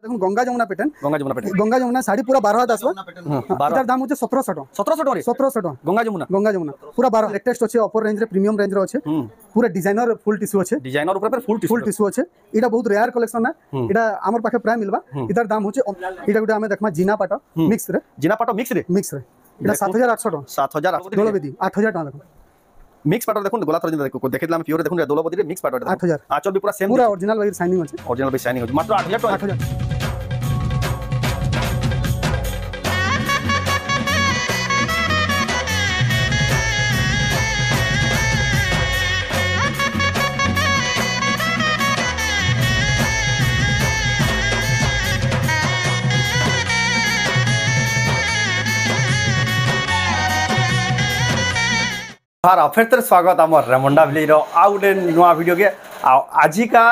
देखो गंगा जमुना पैटर्न गंगा जमुना साड़ी पूरा 12 हाथ आसबा इधर दाम होचे 1700 टका 1700 टका गंगा जमुना पूरा 12 लेटेस्ट अछि अपर रेंज रे प्रीमियम रेंज रे अछि पूरा डिजाइनर फुल टिश्यू अछि डिजाइनर ऊपर फुल टिश्यू अछि इडा बहुत रेयर कलेक्शन है इडा हमर पाखे प्राय मिलबा इधर दाम होचे इडा गुडा हमें देखमा जीना पाटो मिक्स रे इडा 7800 टका 7800 दोलो बेदी 8000 टका देखो मिक्स पाटर देखो गोला थर देखो देखितला हम प्योर देखो दोलो बदी मिक्स पाटर 8000 आचल भी पूरा सेम पूरा ओरिजिनल वाली शाइनिंग अछि ओरिजिनल भी शाइनिंग अछि मात्र 8000 टका 8000 फिर तो स्वागत आम रेमुंडा विलेज आ गए नुआ वीडियो के आजिका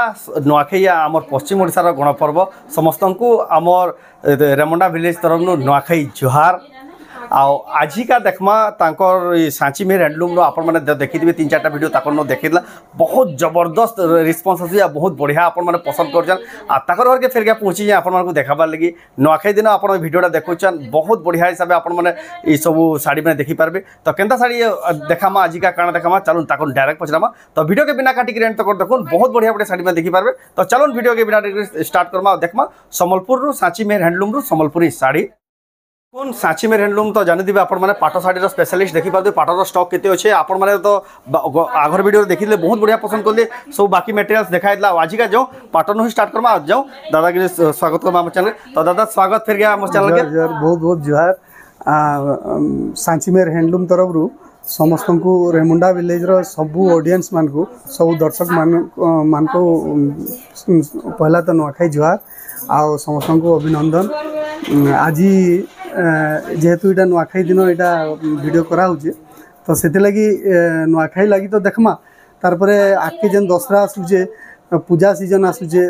नुआखाई आम पश्चिम ओडिशार गणपर्व समस्त को आमर रेमुंडा विलेज तरफ नुआखाई जुहार आजिका देखमा सांची मेहर हैंडलूम आपण मैंने देखिए 3-4टा वीडियो तक देखा बहुत जबरदस्त रिस्पन्स अच्छी बहुत बढ़िया आपण मैंने पसंद कर घर के फेर के पहुँची जाए आपको देखाबार लगी नुआखाई दिन आप भिडियोटा देखुचान बहुत बढ़िया हिसाब से आपने सब शाड़ी मैंने देखिपारे तो केनता शाड़ी देखामा आजिका काଣା देखामा चलून ताक डायरेक्ट पचरामा तो वीडियो के बिना काटिक रेंट तक देखो बहुत बढ़िया बढ़िया शाड़ी में देखिपारे तो चलून वीडियो के बिना स्टार्ट करमा देखमा सम्बलपुर सांची मेहर हैंडलूम रू सम्बलपुरी शाड़ी कौन सांची मेहर हैंडलूम तो जानी आप पाट शाढ़ी स्पेशलिस्ट देखिए पाटर स्टॉक केते अच्छे आपण मैंने तो आगर वीडियो देखिए बहुत बढ़िया पसंद कले सब बाकी मटेरियल्स देखा आजिका जाओ पाटन ही स्टार्ट करमा जाओ दादा के स्वागत करमा चैनल तो दादा स्वागत फिर गया चैनल के बहुत बहुत जुहार सांची मेहर हैंडलूम तरफ रू समस्त को रेमुंडा विलेज रो सबू ऑडियंस मान को सब दर्शक मान को पहला तो नुआखाई जुहार आ समस्त को अभिनंदन आज जेहेतु इटा नुआखाई दिन यहाँ वीडियो करा तो से लगी नुआखाई लगी तो देखमा तारपरे आगे जेन दसरा आसूचे पूजा सीजन आसूचे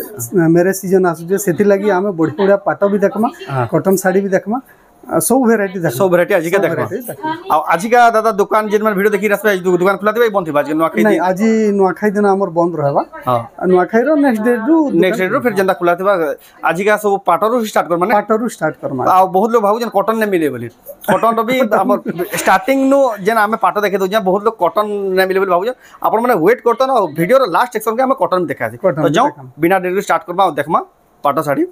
मैरेज सीजन आसूचे से लगी आम बढ़िया बढ़िया पाट भी देखमा कॉटन साड़ी भी देखमा सब भेराइटी आजिका देखमा आजिका दादा दुकान जेन मन वीडियो देखि रास्ता दुकान खुला दिबे बंद थिबा नुआखाई नहीं आज नुआखाई दिन हमर बंद रहबा नुआखाई रो नेक्स्ट डे रो फिर जेंदा खुला थिबा आजिका सब पाटरो स्टार्ट कर माने पाटरो स्टार्ट कर आ बहुत लोग भाबु जेन कॉटन ने मिले बोली कॉटन रो भी हमर स्टार्टिंग नो जेन हमें पाट देखे दो जे बहुत लोग कॉटन ने मिले बोली भाबु जे आपण माने वेट करतो ना वीडियो रो लास्ट सेक्शन के हमें कॉटन देखा दी तो जाओ बिना देरी स्टार्ट करबा देखमा पाटो साड़ी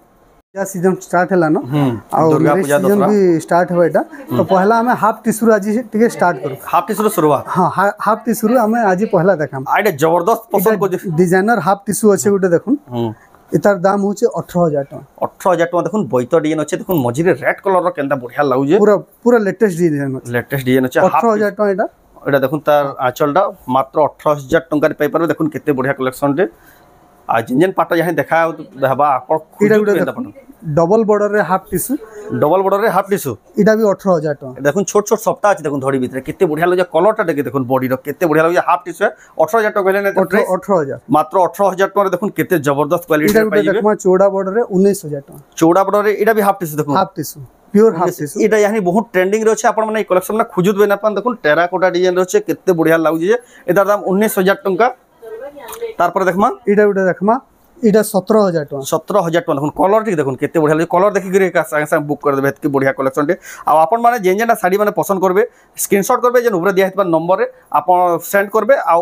सीजन स्टार्ट है ना दुर्गा पूजा सीजन भी स्टार्ट हो एटा तो पहला हमें हाफ टिश्यू आज टिके स्टार्ट करू हाफ टिश्यू शुरुआत हां हाफ टिश्यू हमें आज पहला देखा आइडे जबरदस्त पसंद को डिजाइनर हाफ टिश्यू अच्छे गुटे देखुन इतार दाम होचे 18000 टका 18000 टका देखुन बोइतो डिजाइन अच्छे देखुन मझिरे रेड कलर रो केनता बढ़िया लागुजे पूरा लेटेस्ट डिजाइन अच्छे 18000 टका एटा देखुन तार आंचलटा मात्र 18000 टका रे पाई परबे देखुन केते बढ़िया कलेक्शन रे आ जिन पाट यहाँ देखा हबा डबल बॉर्डर रे हाफ टिश्यू इटा भी 18000 टका देखुन छोट छोट सप्ताह अछि देखुन धड़ी भीतर केते बढ़िया लगे कलरटा देखे देखुन बॉडी रो केते बढ़िया लगे हाफ टिश्यू 18000 टका कहले ने 18000 मात्र 18000 टका रे देखुन केते जबरदस्त क्वालिटी रे पाइबे देखमा चौड़ा बॉर्डर रे 19000 टका चौड़ा बॉर्डर रे इटा भी हाफ टिश्यू देखुन half tissue pure half tissue इटा यानी बहुत ट्रेंडिंग रे अछि आपण माने कलेक्शन में खुजुत बे ना पान देखुन टेराकोटा डिजाइन रे अछि केते बढ़िया लागु जे एदार दाम 19000 टका तारपर देखमा इटा 17000 टका 17000 टका देखुन कलर ठीक देखुन केते बढ़िया कलर देखि गिरे संगे संगे बुक कर देबे एतकी बढ़िया कलेक्शन रे आ आपण माने जेन जेन साड़ी माने पसंद करबे स्क्रीनशॉट करबे जेन ऊपर दिया हितबा नंबर रे आपण सेंड करबे आ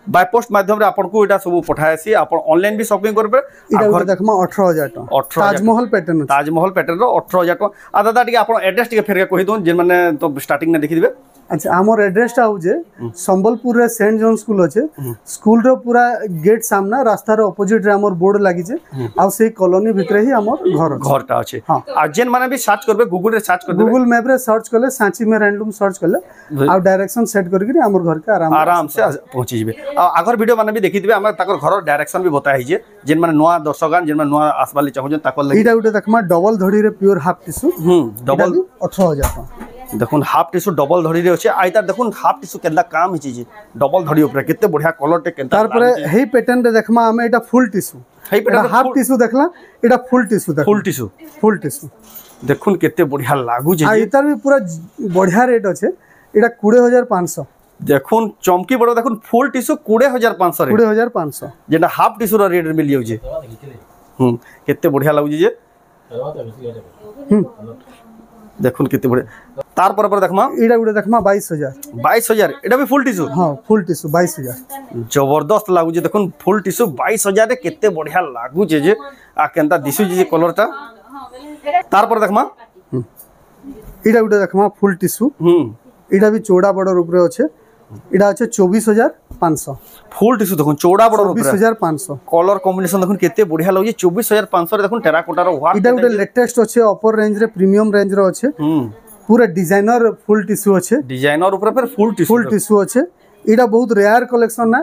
बाय पोस्ट माध्यम रे आपण को एटा सब पठायसी आपण ऑनलाइन भी शॉपिंग करबे इटा घर देखमा 18000 टका ताजमहल पैटर्न रो 18000 टका आ दादा टिके आपण एड्रेस टिके फेर के कहि दोन जेन माने तो स्टार्टिंग ने देखि दिबे अच्छा आमर एड्रेस टा होजे संबलपुर रे सेंट जॉन स्कूल अच्छे स्कूल रो पूरा गेट सामना रास्ता रो ऑपोजिट रे हमर बोर्ड लागि जे आ से कॉलोनी भितरे ही हमर घरटा अछि आ जेन माने भी सर्च करबे गूगल रे सर्च कर देबे गूगल मैप रे सर्च करले सांची मेहर हैंडलूम सर्च करले आ डायरेक्शन सेट करके हमर घर के आराम से पहुंची जिबे आ आगर वीडियो माने भी देखि दिबे हम ताकर घर डायरेक्शन भी बताइ जे जेन माने नवा दर्शकगण जेन माने नवा आसबाली चाहू ताकर लागि इटा उटे देखमा डबल धड़ी रे प्योर हाफ टिश्यू डबल 18000 टका देखुन हाफ टिश्यू डबल धड़ी रे अछि आइता देखुन हाफ टिश्यू केनदा काम हिची जे डबल धड़ी ऊपर केते बढ़िया कलर टे केनता तार परे हेई पैटर्न रे देखमा हमें एटा फुल टिश्यू हेई पैटर्न हाफ टिश्यू देखला एटा फुल टिश्यू देखुन केते बढ़िया लागु जे इतार भी पूरा बढ़िया रेट अछि एटा 20500 देखुन चमकी बड़ देखुन फुल टिश्यू 20500 20500 जेना हाफ टिश्यू रो रेट मिल जाउ जे केते बढ़िया लागु जे দেখুন কেতে বড় তারপর পরে দেখমা এটা গুটে দেখমা 22000 22000 এটা भी ফুল টিস্যু হ্যাঁ ফুল টিস্যু 22000 জবরদস্ত লাগুছে দেখুন ফুল টিস্যু 22000 রে কেতে বঢ়িয়া লাগুছে যে আ কেনতা দিশুছে যে কলরটা তারপর দেখমা এটা গুটে দেখমা ফুল টিস্যু এটা भी চৌড়া বড়র উপরে আছে এটা আছে 24500 ফুল টিস্যু দেখুন চৌড়া বড়র উপরে 24500 কলর কম্বিনেশন দেখুন কেতে বঢ়িয়া লাগুছে 24500 রে দেখুন টেরাকোটার ওয়ার্ক এটা গুটে লেটেস্ট আছে অপর রেঞ্জ রে প্রিমিয়াম রেঞ্জ রে আছে पूरा डिजाइनर फुल टिश्यू अच्छे डिजाइनर ऊपर फिर फुल टिश्यू अच्छे इटा बहुत रेयर कलेक्शन है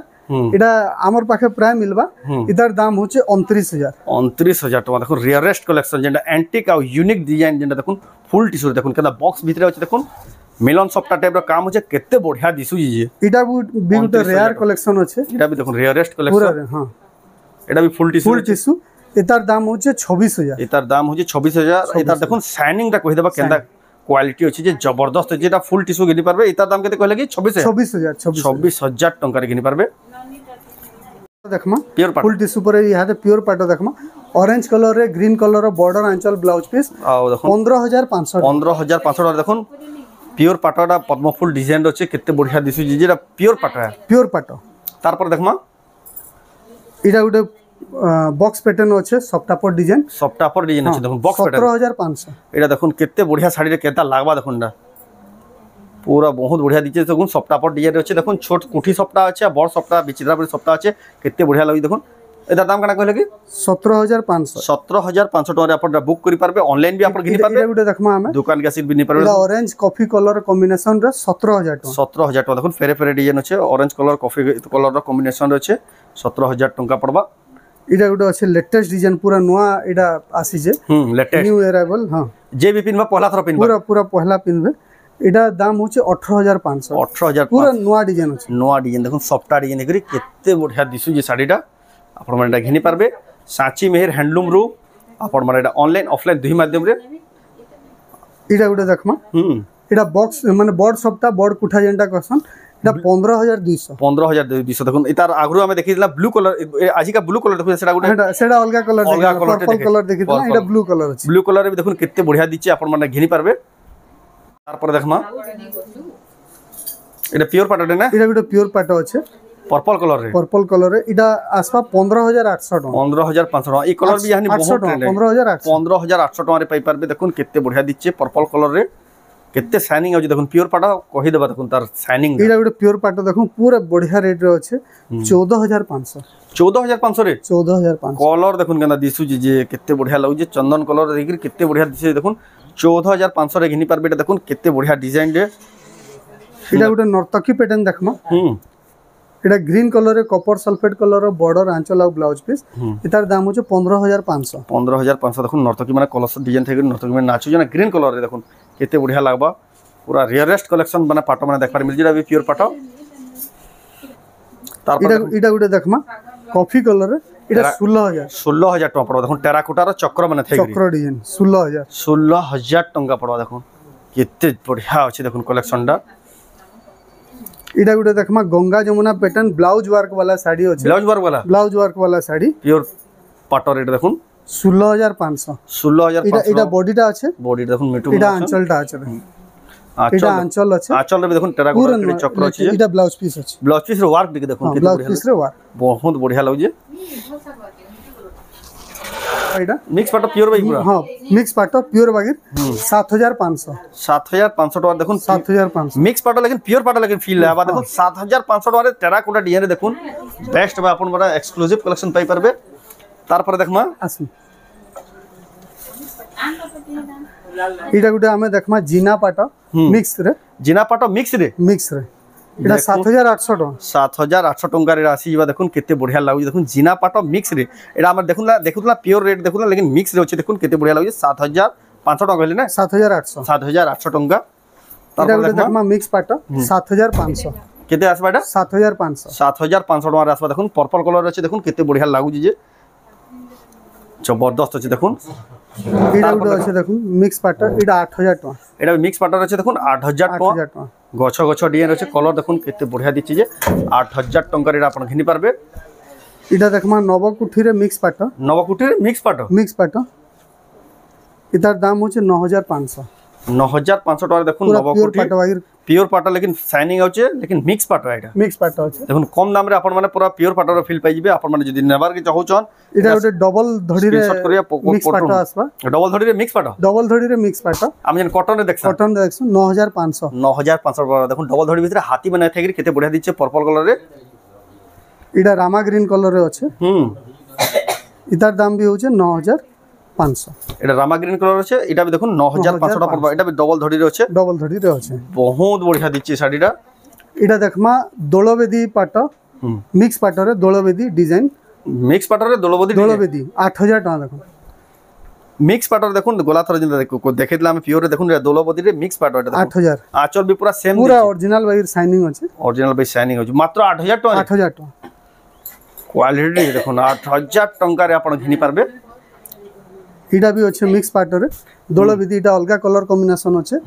इटा आमर पाखे प्राय मिलबा इधर दाम होचे 29000 29000 टका देखो रेयरेस्ट कलेक्शन जेंडा एंटीक आ यूनिक डिजाइन जेंडा देखो फुल टिश्यू देखो केदा बॉक्स भीतर अछि देखो मिलन सप्ता टाइप रो काम होचे केते बढ़िया दिसु जे इटा भी रेयर कलेक्शन अच्छे इटा भी देखो रेयरेस्ट कलेक्शन हां इटा भी फुल टिश्यू इतार दाम होचे 26000 इतार दाम होचे 26000 इतार देखो शाइनिंग दा कहि देबा केंदा क्वालिटी अच्छी जे जबरदस्त जेटा फुल टिश्यू घिनी पारबे इतार दाम केते कहले कि 26000 टंका रे घिनी पारबे देखमा प्योर पाट फुल टिश्यू पर इहाते प्योर पाटो देखमा ऑरेंज कलर रे ग्रीन कलर रो बॉर्डर आंचल ब्लाउज पीस आ देखो 15500 देखो प्योर पाटोडा पद्म फुल डिजाइन अछि केते बढ़िया दिसु जेटा प्योर पाटो तार पर देखमा इडा गुटे बॉक्स पैटर्न अच्छे सफ्टापर डिजाइन अच्छे देखो बॉक्स पैटर्न 17500 एटा देखो केते बढ़िया साड़ी रे केता लागबा देखो ना पूरा बहुत बढ़िया दिचे देखो सफ्टापर डिजाइन अच्छे देखो छोट कुठी सफ्टा अच्छे बड़ सफ्टा बिचिद्रापुर सफ्टा अच्छे केते बढ़िया लागि देखो एटा दाम कना कहले कि 17500 टका रे अपन बुक करि पारबे ऑनलाइन भी अपन घिनि पारबे एटा गुटे देखमा हमें दुकान के सिर्फ भी नि पारबे एटा ऑरेंज कॉफी कलर कॉम्बिनेशन रे 17000 टका देखो फेरे फेरे डिजाइन अच्छे ऑरेंज कलर कॉफी कलर रो कॉम्बिनेशन अच्छे 17000 टका पड़बा इटा गुटे अच्छे लेटेस्ट डिजाइन पूरा नुआ इटा आसी जे लेटेस्ट न्यू अराइवल हां जे भी पिनबा पहला थर पिनबा पूरा पहला पिनबे इटा दाम होचे 18500 पूरा नुआ डिजाइन अछि देखो सफ्टा डिजाइन करी केते बढ़िया दिसु जे साड़ीटा आपण माने घिनि पारबे सांची मेहर हैंडलूम रो आपण माने ऑनलाइन ऑफलाइन दुही माध्यम रे इटा गुटे देखमा इटा बॉक्स माने बॉर्ड सफ्टा बॉर्ड कुठा जेंटा कसन इटा 15200 देखो इतार आगरु हमें देखिला ब्लू कलर आज का ब्लू कलर देखो सेटा गुटे सेटा अलगा कलर पर्पल कलर देखिला इटा ब्लू कलर अछि ब्लू कलर भी देखो केते बढ़िया दिचे आपण माने घिनि पारबे तार पर देखमा इटा प्योर पाटो ना इटा गुटे प्योर पाटो अछि पर्पल कलर रे इटा आसपा 15800 टका 15500 टका ई कलर भी यानी बहुत ट्रेंड 15800 टका रे पाई पारबे देखो केते बढ़िया दिचे पर्पल कलर रे केते शाइनिंग अछि देखो प्योर पाटो कहि देबा देखो तार शाइनिंग इटा गुटे प्योर पाटो देखो पूरा बढ़िया रेट रे अछि 14500 रे 14500 कलर देखो केना दिसु जे केते बढ़िया लागु जे चंदन कलर देखि केते बढ़िया दिसे देखो 14500 रे घिनि पारबे देखो केते बढ़िया डिजाइन रे इटा गुटे नर्तकी पैटर्न देखमा इटा ग्रीन कलर रे कॉपर सल्फेट कलर रो बॉर्डर आंचल आ ब्लाउज पीस इतार दाम होचे 15500 देखो नर्तकी माने कलर डिजाइन थे नर्तकी माने नाचु जना ग्रीन कलर रे देखो केते बढ़िया लागबा पूरा रेयरेस्ट कलेक्शन माने पाटो माने देखबार मिल जेला भी प्योर पाटो तार इटा गुटे देखमा कॉफी कलर रे इटा 16000 टका पड़ो देखो टेराकोटा रो चक्र माने थे चक्र डिजाइन 16000 टका पड़ो देखो केते बढ़िया अछि देखो कलेक्शन दा इटा गुटे देखमा Ganga Jamuna pattern blouse work वाला साड़ी अछि ब्लाउज वर्क वाला साड़ी प्योर पाटो रेट देखो 16500 इटा बॉडीटा अछि बॉडी देखो मिटु इटा आंचलटा अछि इटा आंचल अछि आंचल रे देखो टेराकोटा रे चक्र अछि इटा ब्लाउज पीस अछि ब्लाउज पीस रे वर्क देख देखो केते ब्लाउज पीस रे वर्क बहुत बढ़िया लागु जे इटा मिक्स पाटो प्योर बागी पूरा हां मिक्स पाटो प्योर बागी 7500 टका देखो 7500 मिक्स पाटो लेकिन प्योर पाटो लेकिन फील आबा देखो 7500 टका रे टेराकोटा डिजाइन देखो बेस्ट बा अपन बड़ा एक्सक्लूसिव कलेक्शन पाई परबे तार पर देखमा आसी इटा गुटे हमें देखमा जीना पाटो मिक्स रे इटा 7800 टका रे आसी जीवा देखो केते बढ़िया लागु देखो जीना पाटो मिक्स रे एटा हमर देखुला प्योर रेट देखुला लेकिन मिक्स रे अछि देखो केते बढ़िया लागु 7500 टका कहले ना 7800 टका इटा गुटे देखमा मिक्स पाटो 7500 केते आसबा एटा 7500 टका रे आसबा देखो पर्पल कलर अछि देखो केते बढ़िया लागु जे जबरदस्त अछि देखो इटा गुटे अछि देखो मिक्स पाटो इटा 8000 टका एटा मिक्स पाटो अछि देखो 8000 टका गछ डिजाइन अछि कलर देखो केते बढ़िया दिछि जे 8000 टका रे आपण घिनि पारबे इटा देखमा नवकुठी रे मिक्स पाटो मिक्स पाटो इतार दाम होचे 9500 9500 टका देखुन पूरा प्योर नवकोठी पाट वागिर प्योर पाटा लेकिन शाइनिंग होचे लेकिन मिक्स पाटा एटा मिक्स पाट होचे देखुन कम दाम रे अपन माने पूरा प्योर पाटार फील पाइ जिबे अपन माने जदी नेबार के चाहउछन इटा गोटे डबल धड़ी रे स्क्रीनशॉट करिया मिक्स पाट आसबा डबल धड़ी रे मिक्स पाटा डबल धड़ी रे मिक्स पाट हम जन कॉटन रे देखसा कॉटन देखसु 9500 9500 टका देखुन डबल धड़ी भीतर हाथी बना थागिर केते बढ़िया दिचे पर्पल कलर रे इटा रामा ग्रीन कलर रे अच्छे इतार दाम भी होचे 9500 एटा रामा ग्रीन कलर আছে এটা भी দেখুন 9500 টাকা পড়বা এটা भी डबल धड़ी रे আছে डबल धड़ी रे अच्छे बहुत बढ़िया दिचे साडीटा इटा देखमा दोलवेदी पाट मिक्स पाट रे दोलवेदी डिजाइन मिक्स पाटर रे दोलबदी दोलवेदी 8000 टका देखो मिक्स पाटर देखुन गोला थर जिंदा देखो देखैतला हम प्योर रे देखुन दोलबदी रे मिक्स पाटर एटा 8000 आचल भी पूरा सेम पूरा ओरिजिनल वाइर शाइनिंग अछि ओरिजिनल भी शाइनिंग हो मात्र 8000 टका 8000 टका क्वालिटी देखुन 8000 टका रे आपण घिनी पारबे इटा भी अच्छे मिक्स पाट रे दोलवेदी इटा अलगा कलर कॉम्बिनेशन अच्छे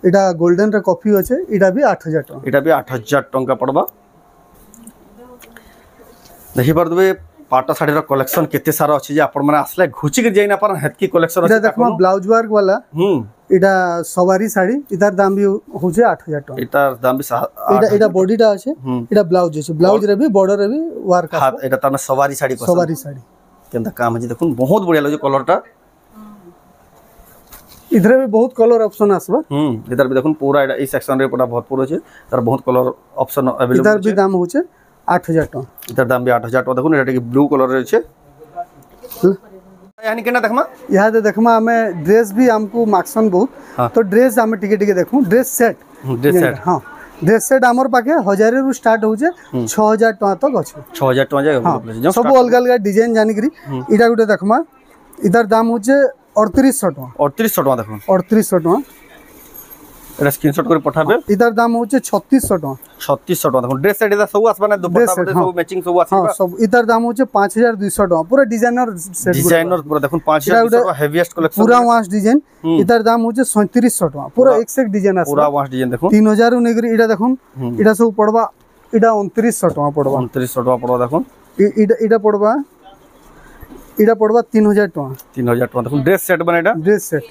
इटा गोल्डन रे कॉफी अच्छे इटा भी 8000 टका इटा भी 8000 टका पड़बा देखि परदबे पाटा साड़ी रो कलेक्शन केते सारा अछि जे आपण माने आसले घुची के जाई ना पर हेतकी कलेक्शन इटा देखमा ब्लाउज वर्क वाला इटा सवारी साड़ी इतार दाम भी होजे 8000 टका इतार दाम भी इटा बॉडीटा अछि इटा ब्लाउज अछि ब्लाउज रे भी बॉर्डर रे भी वर्क हां इटा तने सवारी साड़ी को सवारी साड़ी केंदा काम अछि देखुन बहुत बढ़िया लगे कलरटा इधर भी बहुत कलर ऑप्शन आसबा इधर भी देखुन पूरा एटा ई सेक्शन रे पूरा भरपूर अछि तार बहुत कलर ऑप्शन अवेलेबल इधर भी दाम होचे 8000 टका इधर दाम भी 8000 टका देखुन एटा की ब्लू कलर रे छै यानी केना देखमा यहाँ दे देखमा हमें ड्रेस भी हमको मार्क्सन बहुत तो ड्रेस हमें टिके टिके देखू ड्रेस सेट हां ड्रेस सेट हमर पाके 1000 रु स्टार्ट होचे 6000 टका तक अछि 6000 टका जाय सब अलग अलग डिजाइन जानि करी इटा गुटे देखमा इधर दाम होचे 3800 टका 3800 टका देखुन 3800 टका एटा स्क्रीनशॉट कर पठाबे इधर दाम होचे 3600 टका 3600 टका देखुन ड्रेस सेट इधर सब आसबा ना दुपट्टा बटे सब मैचिंग सब आसबा हां सब इधर दाम होचे 5200 टका पूरा डिजाइनर सेट डिजाइनर पूरा देखुन 5200 टका हेवीएस्ट कलेक्शन पूरा वाश डिजाइन इधर दाम होचे 3700 टका पूरा एक से एक डिजाइन आसबा पूरा वाश डिजाइन देखुन 3000 रु नेगरी इटा देखुन इटा सब पड़बा इटा 2900 टका पड़बा 2900 टका पड़बा देखुन इटा पड़बा इटा पड़बा 3000 टका 3000 टका देखुन ड्रेस सेट बनेटा ड्रेस सेट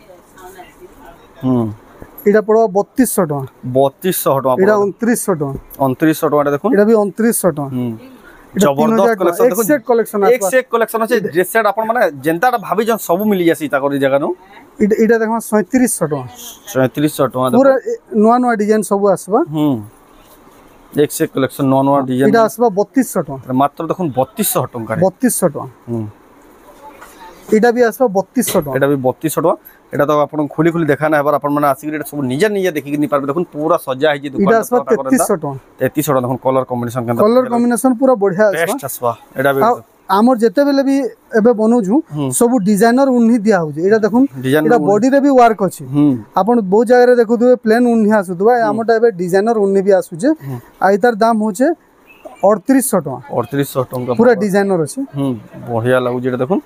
इटा पड़बा 3200 टका 3200 टका इटा 2900 टका 2900 टका देखुन इटा भी 2900 टका जबरदस्त कलेक्शन देखुन एक से एक कलेक्शन एक से एक कलेक्शन আছে ड्रेस सेट आपण माने जेंताटा भाबी जन सब मिली जासी ता करी जगह नु इटा देखमा 3700 टका 3700 टका पूरा नवा नवा डिजाइन सब आसबा एक से कलेक्शन नवा नवा डिजाइन इटा आसबा 3200 टका मात्र देखुन 3200 टका 3200 टका इटा भी आसबा 3200 टका एटा भी 3200 टका एटा तो आपण खुली खुली देखा ना हबार आपण माने आसी के सब निजे निजे देखि के नि पारबे देखुन पूरा सजा है जे दुकान इटा आसबा 3300 टका 3300 टका देखुन कलर कॉम्बिनेशन के कलर कॉम्बिनेशन पूरा बढ़िया बेस्ट आसबा एटा भी आमर जेते बेले भी एबे बनौजु सब डिजाइनर उन्ही दिया हो जे एटा देखुन एटा बॉडी रे भी वर्क अछि आपण बहुत जगह रे देखुथबे प्लेन उन्ही आसुथबा हमटा एबे डिजाइनर उन्ही भी आसु जे आ इतार दाम होचे 3800 टका 3800 टका पूरा डिजाइनर अछि बढ़िया लागु जे देखुन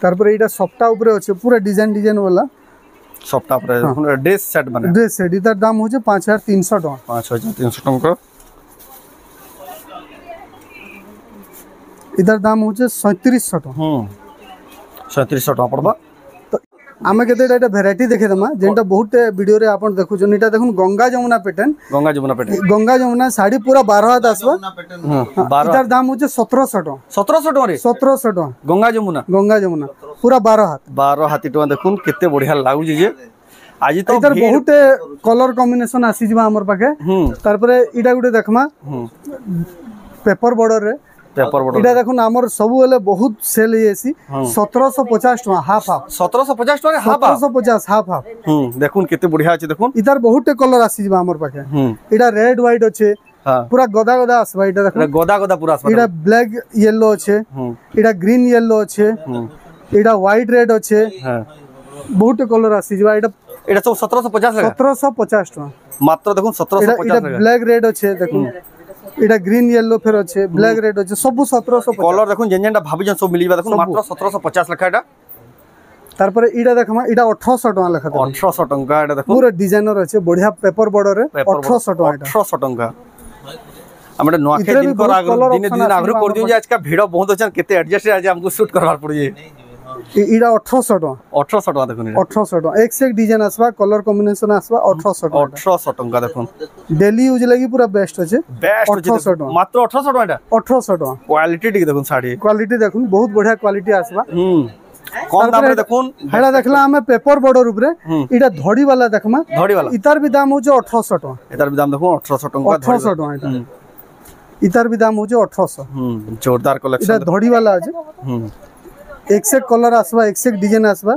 तार पर एटा सफ्टा ऊपर अछि पूरा डिजाइन वाला सफ्टा ऊपर देखुन ड्रेस सेट बने ड्रेस सेट इतार दाम होचे 5300 टका 5300 टका इधर दाम होचे 3700 टका 3700 टका पड़बा तो आमे केते एटा वैरायटी देखे दमा जेंटा बहुत वीडियो रे आपण देखु जन एटा देखुन गंगा जमुना पैटर्न साड़ी पूरा 12 हाथ आसबा इधर दाम होचे 1700 टका 1700 टका रे 1700 टका गंगा जमुना पूरा 12 हाथ टका देखुन केते बढ़िया लागु जे आज तो इधर बहुत कलर कॉम्बिनेशन आसी जिबा हमर पाके तार पर इटा गुटे देखमा पेपर बॉर्डर रे इटा देखुन हमर सब बेले बहुत सेल हेसी 1750 टका हाफ 1750 टका हाफ 1750 हाफ देखुन केते बढ़िया अछि देखुन इधर बहुत कलर आसी जिबा हमर पाके इटा रेड व्हाइट अछि पूरा गदा गदा आसबा इटा देखुन गदा पूरा आसबा इटा ब्लैक येलो अछि इटा ग्रीन येलो अछि इटा व्हाइट रेड अछि बहुत कलर आसी जिबा इटा सब 1750 टका मात्र देखुन 1750 इटा ब्लैक रेड अछि देखुन इटा ग्रीन येलो फेर अछि ब्लैक रेड अछि सब 1750 कलर देखुन जेंजेंटा भाबी जन सब मिलिबा देखुन मात्र 1750 लखा एटा तार पर इटा देखमा इटा 1800 टका लखा 1800 टका एटा देखुन पूरा डिजाइनर अछि बढ़िया पेपर बॉर्डर रे 1800 टका 1800 टका हमरे नोखे दिन कर दिन दिन आग्रह कर दियो जे आज का भीड़ बहुत अछि केते एडजस्ट आज हमको शूट करवार पड़ी इडा 1800 टका 1800 टका देखुन 1800 टका एक से एक डिजाइन आसबा कलर कॉम्बिनेशन आसबा 1800 टका 1800 टका देखुन डेली यूज लगी पूरा बेस्ट अछि बेस्ट 1800 टका मात्र 1800 टका एटा 1800 टका क्वालिटी ठीक देखुन साड़ी क्वालिटी देखुन बहुत बढ़िया क्वालिटी आसबा कम दाम रे देखुन हेडा देखला हमें पेपर बॉर्डर ऊपर इडा धड़ी वाला देखमा धड़ी वाला इतार भी दाम होचे 1800 टका एतार भी दाम देखुन 1800 टका 1800 टका इता इतार भी दाम होचे 1800 जोरदार इटा कलेक्शन धड़ी वाला अछि एक से कलर आसबा एक से डिजाइन आसबा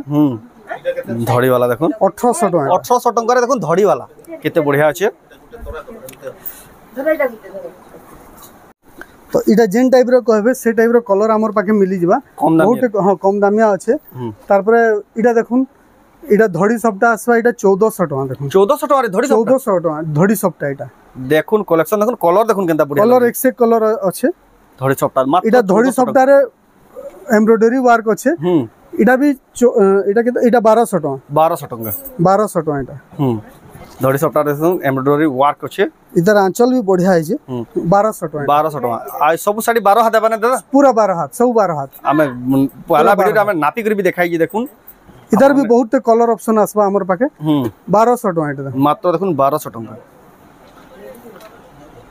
धड़ी वाला देखुन 1800 टका 1800 टका रे देखुन धड़ी वाला केते बढ़िया अछि तो इटा जेन टाइप रो कहबे से टाइप रो कलर हमर पाके मिली जिबा कम दाम बहुत हां कम दामिया अछि तार परे इटा देखुन इटा धड़ी सबटा आसबा इटा 1400 टका देखुन 1400 टका रे धड़ी 1400 टका धड़ी सबटा इटा देखुन कलेक्शन देखुन कलर देखुन केनता बढ़िया कलर एक से कलर अछि धड़ी सबटा मात्र इटा धड़ी सबटा रे एम्ब्रॉयडरी वर्क अछि इटा भी इटा के इटा 1200 टका 1200 टका 1200 टका इटा धड़ी सबटा देखुन एम्ब्रॉयडरी वर्क अछि इधर आंचल भी बढ़िया है जे 1200 टका 1200 टका आ सब साड़ी 12 हाथ देबा ने दादा पूरा 12 हाथ सब 12 हाथ हमें पहला वीडियो हमें नापी कर भी दिखाई जे देखुन इधर भी बहुत कलर ऑप्शन आसबा हमर पाके 1200 टका इटा मात्र देखुन 1200 टका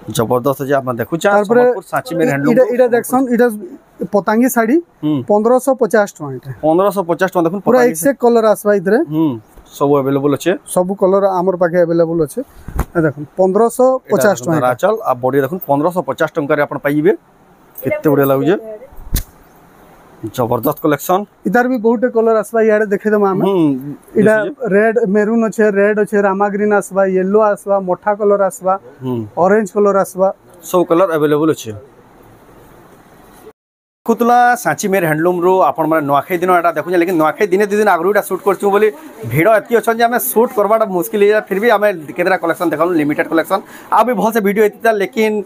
जबरदस्त जे आप देखु चा तारपरे संबलपुर सांची में हैंडलूम इटा देखसन इटा पतंगी साड़ी 1550 टका इटा 1550 टका देखुन पूरा एक से कलर आसबा इधर सब अवेलेबल अछि सब कलर हमर पाके अवेलेबल अछि देखुन 1550 टका चल आ बॉडी देखुन 1550 टका रे अपन पाइबे केते बढ़िया लागु जे जबरदस्त कलेक्शन इधर भी बहुत कलर आसबा याडे देखे दम हम इडा रेड मेरून अच्छे रेड अच्छे रामा ग्रीन आसबा येलो आसबा मोठा कलर आसबा ऑरेंज कलर आसबा सब कलर अवेलेबल अछि कुतला सांची मेर हैंडलूम रो आपण माने नवाखाई दिन एटा देखु लेकिन नवाखाई दिने दिन आगरू एटा शूट करछु बोली भीड़ एति अछन जे हमें शूट करबाटा मुश्किल है फिर भी हमें केतरा कलेक्शन देखलु लिमिटेड कलेक्शन आ भी बहुत से वीडियो एतिता लेकिन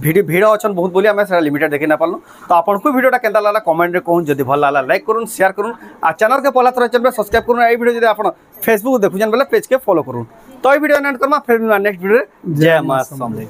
भीड़ अछन बहुत बोली हमें सारा लिमिटेड देखि ना पालनु तो आपण को वीडियोटा केनता लागला कमेंट रे कहून जदी भल लागला लाइक करूँ शेयर करूँ आ चैनल के पहला तरह चैनल सब्सक्राइब करूँ ए वीडियो जदी आपण फेसबुक देखु जन बेले पेज के फॉलो करूँ तो ए वीडियो एंड करमा फिर नेक्स्ट वीडियो जय मां समले।